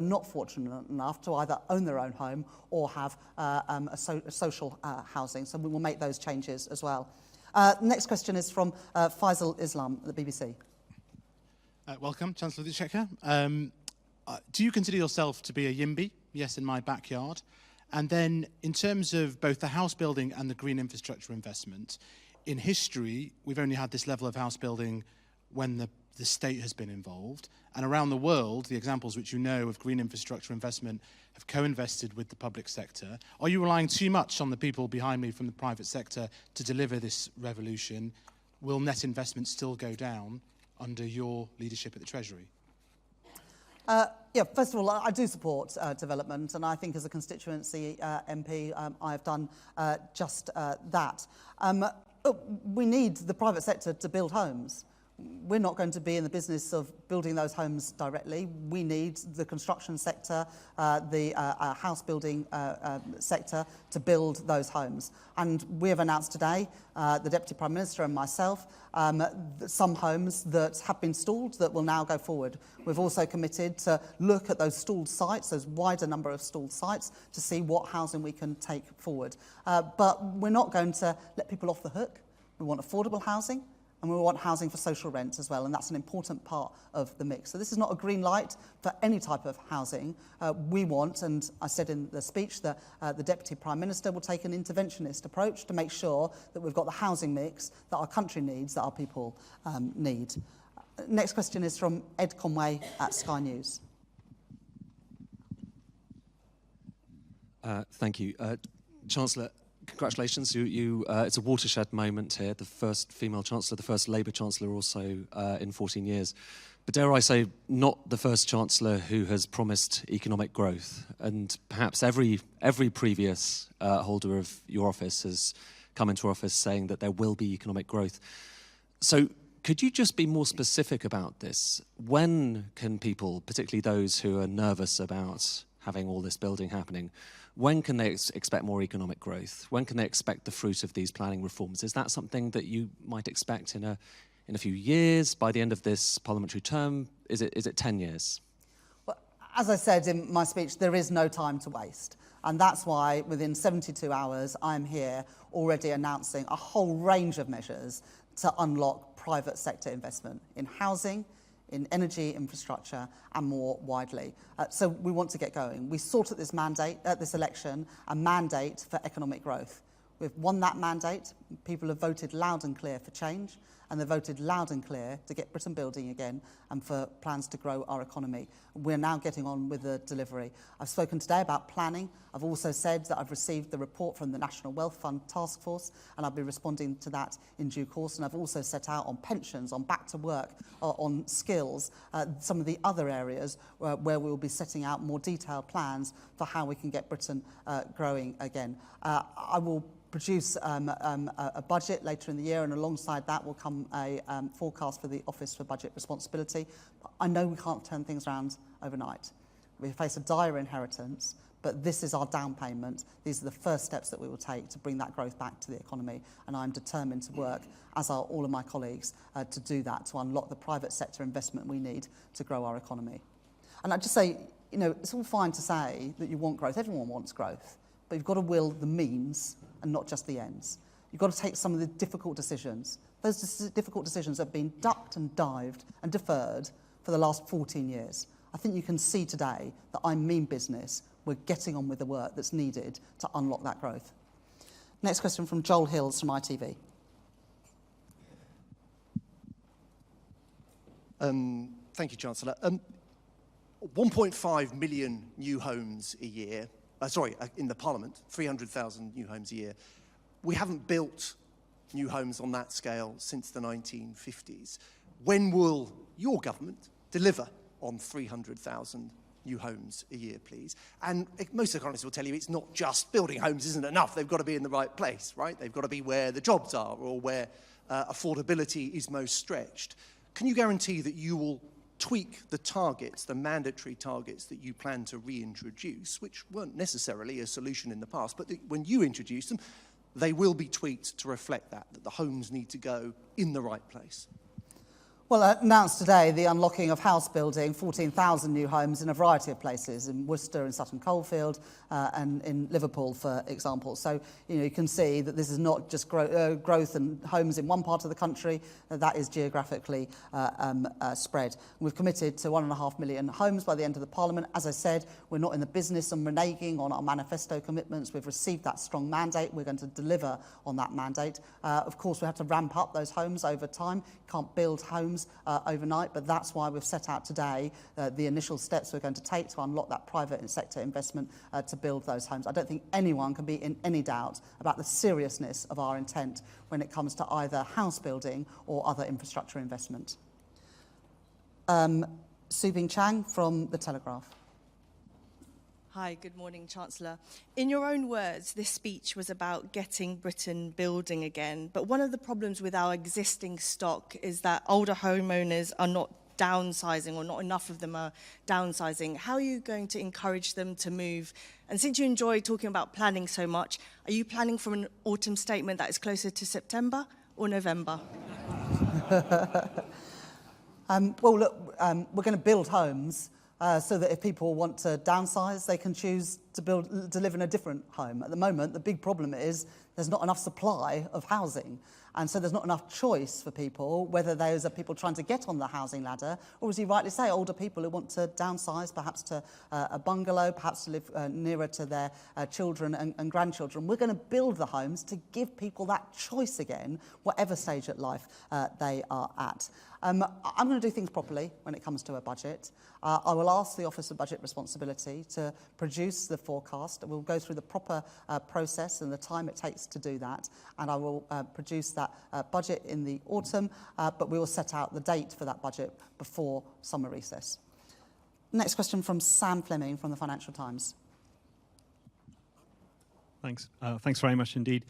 not fortunate enough to either own their own home or have social housing. So we will make those changes as well. Next question is from Faisal Islam at the BBC. Welcome, Chancellor of the Exchequer. Do you consider yourself to be a YIMBY? Yes, in my backyard. And then in terms of both the house building and the green infrastructure investment, in history, we've only had this level of house building when the state has been involved. And around the world, the examples which you know of green infrastructure investment have co-invested with the public sector. Are you relying too much on the people behind me from the private sector to deliver this revolution? Will net investment still go down under your leadership at the Treasury? Yeah, first of all, I do support development, and I think as a constituency MP, I have done just that. We need the private sector to build homes. We're not going to be in the business of building those homes directly. We need the construction sector, the house building sector to build those homes. And we have announced today, the Deputy Prime Minister and myself, some homes that have been stalled that will now go forward. We've also committed to look at those stalled sites, those wider number of stalled sites, to see what housing we can take forward. But we're not going to let people off the hook. We want affordable housing. And we want housing for social rent as well, and that's an important part of the mix. So this is not a green light for any type of housing. We want, and I said in the speech, that the Deputy Prime Minister will take an interventionist approach to make sure that we've got the housing mix that our country needs, that our people need. Next question is from Ed Conway at Sky News. Thank you. Chancellor, congratulations. It's a watershed moment here. The first female Chancellor, the first Labour Chancellor also in 14 years. But dare I say, not the first Chancellor who has promised economic growth. And perhaps every previous holder of your office has come into office saying that there will be economic growth. So could you just be more specific about this? When can people, particularly those who are nervous about having all this building happening, when can they expect more economic growth? When can they expect the fruit of these planning reforms? Is that something that you might expect in a few years, by the end of this parliamentary term? Is it 10 years? Well, as I said in my speech, there is no time to waste. And that's why within 72 hours, I'm here already announcing a whole range of measures to unlock private sector investment in housing, in energy infrastructure, and more widely. So we want to get going. We sought at this election, a mandate for economic growth. We've won that mandate. People have voted loud and clear for change, and they've voted loud and clear to get Britain building again and for plans to grow our economy. We're now getting on with the delivery. I've spoken today about planning. I've also said that I've received the report from the National Wealth Fund Task Force, and I'll be responding to that in due course. And I've also set out on pensions, on back to work, on skills, some of the other areas where we will be setting out more detailed plans for how we can get Britain growing again. I will produce a budget later in the year, and alongside that will come a forecast for the Office for Budget Responsibility. I know we can't turn things around overnight. We face a dire inheritance, but this is our down payment. These are the first steps that we will take to bring that growth back to the economy, and I'm determined to work, as are all of my colleagues, to do that, to unlock the private sector investment we need to grow our economy. And I'd just say, you know, it's all fine to say that you want growth. Everyone wants growth, but you've got to will the means and not just the ends. You've got to take some of the difficult decisions. Those difficult decisions have been ducked and dived and deferred for the last 14 years. I think you can see today that I mean business. We're getting on with the work that's needed to unlock that growth. Next question from Joel Hills from ITV. Thank you, Chancellor. 1.5 million new homes a year. In the Parliament, 300,000 new homes a year. We haven't built new homes on that scale since the 1950s. When will your government deliver on 300,000 new homes a year, please? And most economists will tell you it's not just building homes isn't enough. They've got to be in the right place, right? They've got to be where the jobs are or where affordability is most stretched. Can you guarantee that you will tweak the targets, the mandatory targets that you plan to reintroduce, which weren't necessarily a solution in the past, but when you introduce them, they will be tweaked to reflect that the homes need to go in the right place? Well, I announced today the unlocking of house building, 14,000 new homes in a variety of places, in Worcester, in Sutton Coldfield, and in Liverpool, for example. So, you can see that this is not just growth and homes in one part of the country, that is geographically spread. We've committed to 1.5 million homes by the end of the Parliament. As I said, we're not in the business of reneging on our manifesto commitments. We've received that strong mandate. We're going to deliver on that mandate. Of course, we have to ramp up those homes over time. Can't build homes overnight, but that's why we've set out today the initial steps we're going to take to unlock that private sector investment to build those homes. I don't think anyone can be in any doubt about the seriousness of our intent when it comes to either house building or other infrastructure investment. Subing Chang from The Telegraph. Hi, good morning, Chancellor. In your own words, this speech was about getting Britain building again. But one of the problems with our existing stock is that older homeowners are not downsizing, or not enough of them are downsizing. How are you going to encourage them to move? And since you enjoy talking about planning so much, are you planning for an autumn statement that is closer to September or November? Well, look, we're going to build homes so that if people want to downsize, they can choose to live in a different home. At the moment, the big problem is there's not enough supply of housing. And so there's not enough choice for people, whether those are people trying to get on the housing ladder, or as you rightly say, older people who want to downsize, perhaps to a bungalow, perhaps to live nearer to their children and grandchildren. We're going to build the homes to give people that choice again, whatever stage of life they are at. I'm going to do things properly when it comes to a budget. I will ask the Office of Budget Responsibility to produce the forecast. We'll go through the proper process and the time it takes to do that, and I will produce that budget in the autumn, but we will set out the date for that budget before summer recess. Next question from Sam Fleming from the Financial Times. Thanks. Thanks very much indeed.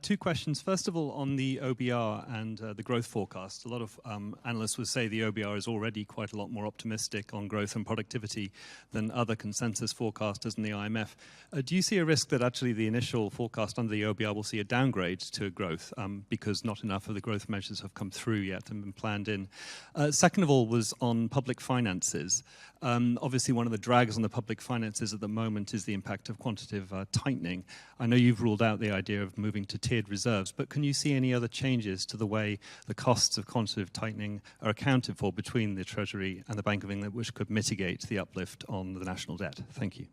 Two questions. First of all, on the OBR and the growth forecast. A lot of analysts would say the OBR is already quite a lot more optimistic on growth and productivity than other consensus forecasters in the IMF. Do you see a risk that actually the initial forecast under the OBR will see a downgrade to growth because not enough of the growth measures have come through yet and been planned in? Second of all was on public finances. Obviously, one of the drags on the public finances at the moment is the impact of quantitative tightening. I know you've ruled out the idea of moving to tiered reserves, but can you see any other changes to the way the costs of quantitative tightening are accounted for between the Treasury and the Bank of England, which could mitigate the uplift on the national debt? Thank you.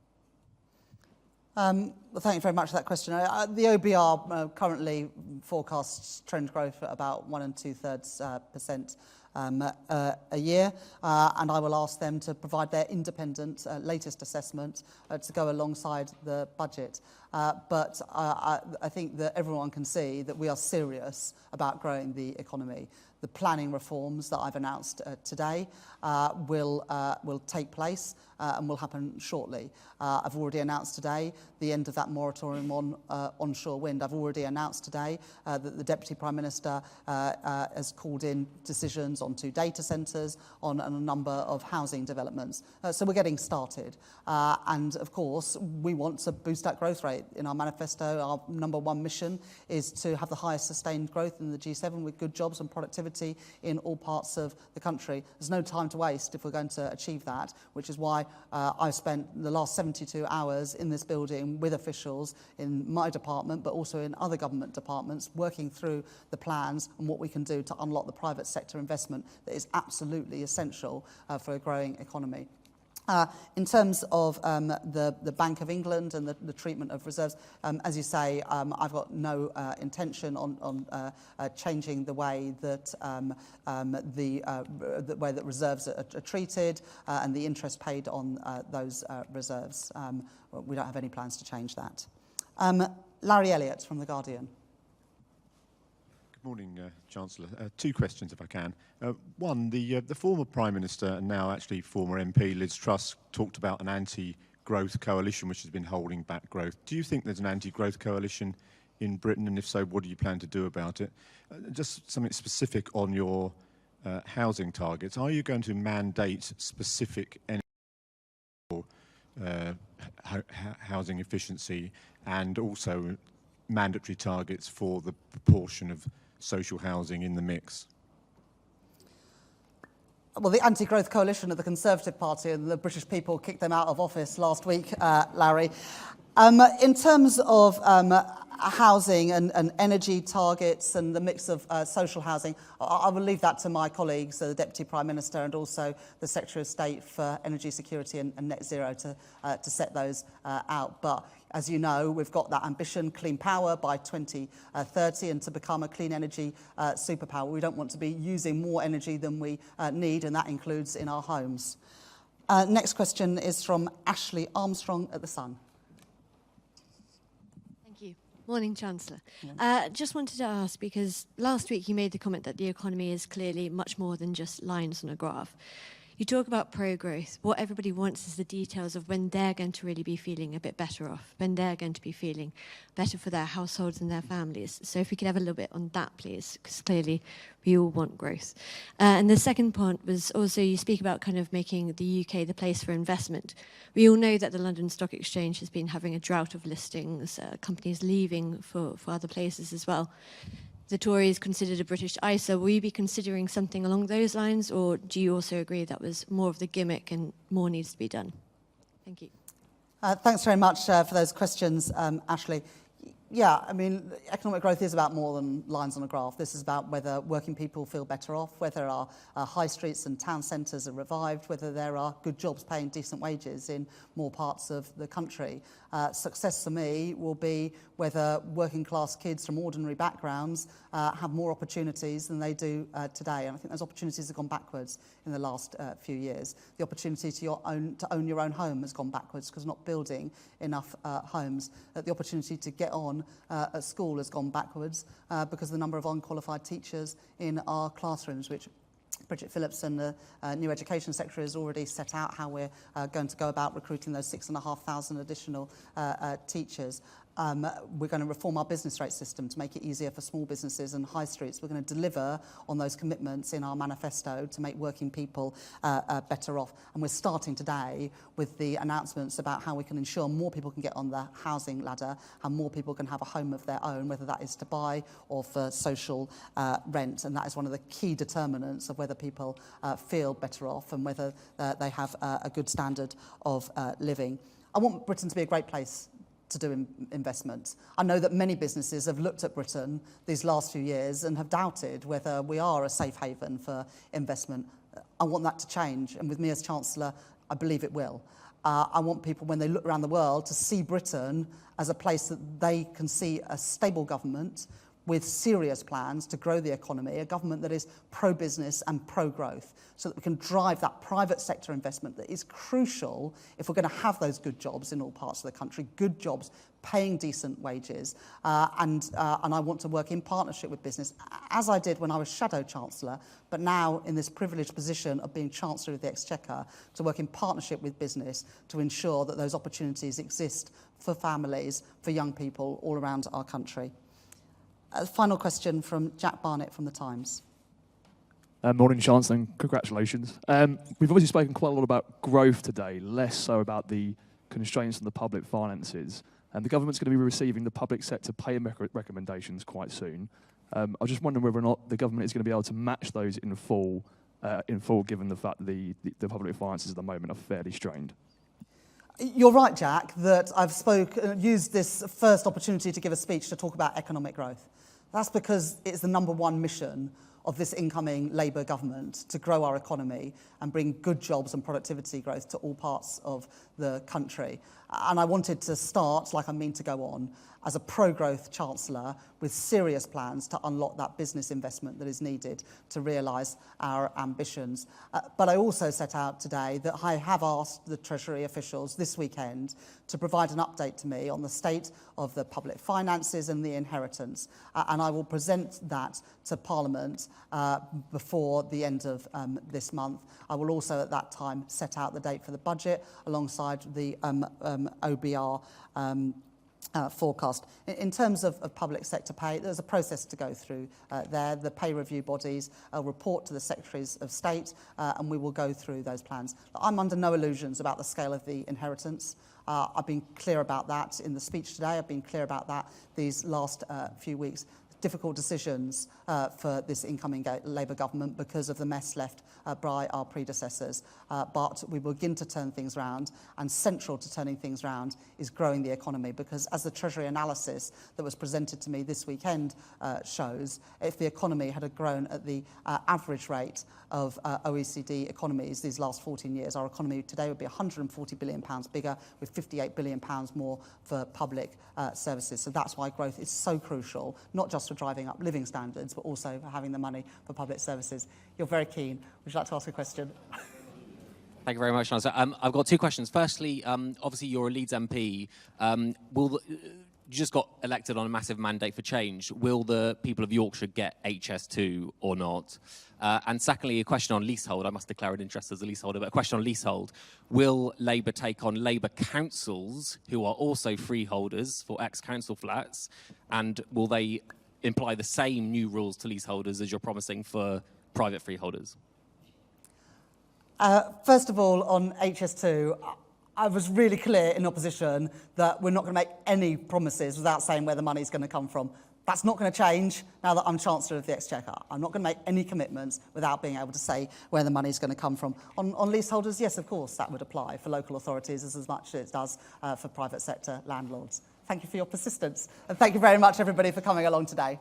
Well, thank you very much for that question. The OBR currently forecasts trend growth at about 1 2/3% a year, and I will ask them to provide their independent latest assessment to go alongside the budget. But I think that everyone can see that we are serious about growing the economy. The planning reforms that I've announced today will take place and will happen shortly. I've already announced today the end of that moratorium on onshore wind. I've already announced today that the Deputy Prime Minister has called in decisions on 2 data centres, on a number of housing developments. So we're getting started. And of course, we want to boost that growth rate. In our manifesto, our #1 mission is to have the highest sustained growth in the G7 with good jobs and productivity in all parts of the country. There's no time to waste if we're going to achieve that, which is why I've spent the last 72 hours in this building with officials in my department, but also in other government departments, working through the plans and what we can do to unlock the private sector investment that is absolutely essential for a growing economy. In terms of the Bank of England and the treatment of reserves, as you say, I've got no intention on changing the way that the way that reserves are treated and the interest paid on those reserves. We don't have any plans to change that. Larry Elliott from The Guardian. Good morning, Chancellor. 2 questions, if I can. One, the former Prime Minister and now actually former MP Liz Truss talked about an anti-growth coalition which has been holding back growth. Do you think there's an anti-growth coalition in Britain, and if so, what do you plan to do about it? Just something specific on your housing targets. Are you going to mandate specific housing efficiency and also mandatory targets for the proportion of social housing in the mix? Well, the anti-growth coalition of the Conservative Party and the British people kicked them out of office last week, Larry. In terms of housing and energy targets and the mix of social housing, I will leave that to my colleagues, the Deputy Prime Minister and also the Secretary of State for Energy Security and Net Zero to set those out. But as you know, we've got that ambition, clean power by 2030, and to become a clean energy superpower. We don't want to be using more energy than we need, and that includes in our homes. Next question is from Ashley Armstrong at The Sun. Morning, Chancellor. Just wanted to ask, because last week you made the comment that the economy is clearly much more than just lines on a graph. You talk about pro-growth. What everybody wants is the details of when they're going to really be feeling a bit better off, when they're going to be feeling better for their households and their families. So if we could have a little bit on that, please, because clearly we all want growth. And the second point was also you speak about kind of making the UK the place for investment. We all know that the London Stock Exchange has been having a drought of listings, companies leaving for other places as well. The Tories considered a British ISA. Will you be considering something along those lines, or do you also agree that was more of the gimmick and more needs to be done? Thank you. Thanks very much for those questions, Ashley. Yeah, I mean, economic growth is about more than lines on a graph. This is about whether working people feel better off, whether our high streets and town centres are revived, whether there are good jobs paying decent wages in more parts of the country. Success for me will be whether working class kids from ordinary backgrounds have more opportunities than they do today. And I think those opportunities have gone backwards in the last few years. The opportunity to own your own home has gone backwards because we're not building enough homes. The opportunity to get on at school has gone backwards because of the number of unqualified teachers in our classrooms, which Bridget Phillips and the new Education Secretary has already set out how we're going to go about recruiting those 6,500 additional teachers. We're going to reform our business rate system to make it easier for small businesses and high streets. We're going to deliver on those commitments in our manifesto to make working people better off. And we're starting today with the announcements about how we can ensure more people can get on the housing ladder and more people can have a home of their own, whether that is to buy or for social rent. And that is one of the key determinants of whether people feel better off and whether they have a good standard of living. I want Britain to be a great place to do investment. I know that many businesses have looked at Britain these last few years and have doubted whether we are a safe haven for investment. I want that to change, and with me as Chancellor, I believe it will. I want people, when they look around the world, to see Britain as a place that they can see a stable government with serious plans to grow the economy, a government that is pro-business and pro-growth, so that we can drive that private sector investment that is crucial if we're going to have those good jobs in all parts of the country, good jobs paying decent wages, and I want to work in partnership with business, as I did when I was Shadow Chancellor, but now in this privileged position of being Chancellor of the Exchequer, to work in partnership with business to ensure that those opportunities exist for families, for young people all around our country. Final question from Jack Barnett from The Times. Morning, Chancellor, and congratulations. We've obviously spoken quite a lot about growth today, less so about the constraints on the public finances. And the government's going to be receiving the public sector pay recommendations quite soon. I was just wondering whether or not the government is going to be able to match those in full, given the fact that the public finances at the moment are fairly strained. You're right, Jack, that I've used this first opportunity to give a speech to talk about economic growth. That's because it's the #1 mission of this incoming Labour government to grow our economy and bring good jobs and productivity growth to all parts of the country. And I wanted to start, like I mean to go on, as a pro-growth Chancellor with serious plans to unlock that business investment that is needed to realise our ambitions. But I also set out today that I have asked the Treasury officials this weekend to provide an update to me on the state of the public finances and the inheritance. And I will present that to Parliament before the end of this month. I will also at that time set out the date for the budget alongside the OBR forecast. In terms of public sector pay, there's a process to go through there. The pay review bodies report to the Secretaries of State and we will go through those plans. I'm under no illusions about the scale of the inheritance. I've been clear about that in the speech today. I've been clear about that these last few weeks. difficult decisions for this incoming Labour government because of the mess left by our predecessors. But we will begin to turn things around, and central to turning things around is growing the economy, because as the Treasury analysis that was presented to me this weekend shows, if the economy had grown at the average rate of OECD economies these last 14 years, our economy today would be £140 billion bigger, with £58 billion more for public services. So that's why growth is so crucial, not just for driving up living standards, but also for having the money for public services. You're very keen. Would you like to ask a question? Thank you very much, Chancellor. I've got two questions. Firstly, obviously you're a Leeds MP. You just got elected on a massive mandate for change. Will the people of Yorkshire get HS2 or not? And secondly, a question on leasehold. I must declare an interest as a leaseholder, but a question on leasehold. Will Labour take on Labour councils who are also freeholders for ex-council flats? And will they imply the same new rules to leaseholders as you're promising for private freeholders? First of all, on HS2, I was really clear in opposition that we're not going to make any promises without saying where the money's going to come from. That's not going to change now that I'm Chancellor of the Exchequer. I'm not going to make any commitments without being able to say where the money's going to come from. On leaseholders, yes, of course, that would apply for local authorities as much as it does for private sector landlords. Thank you for your persistence. And thank you very much, everybody, for coming along today.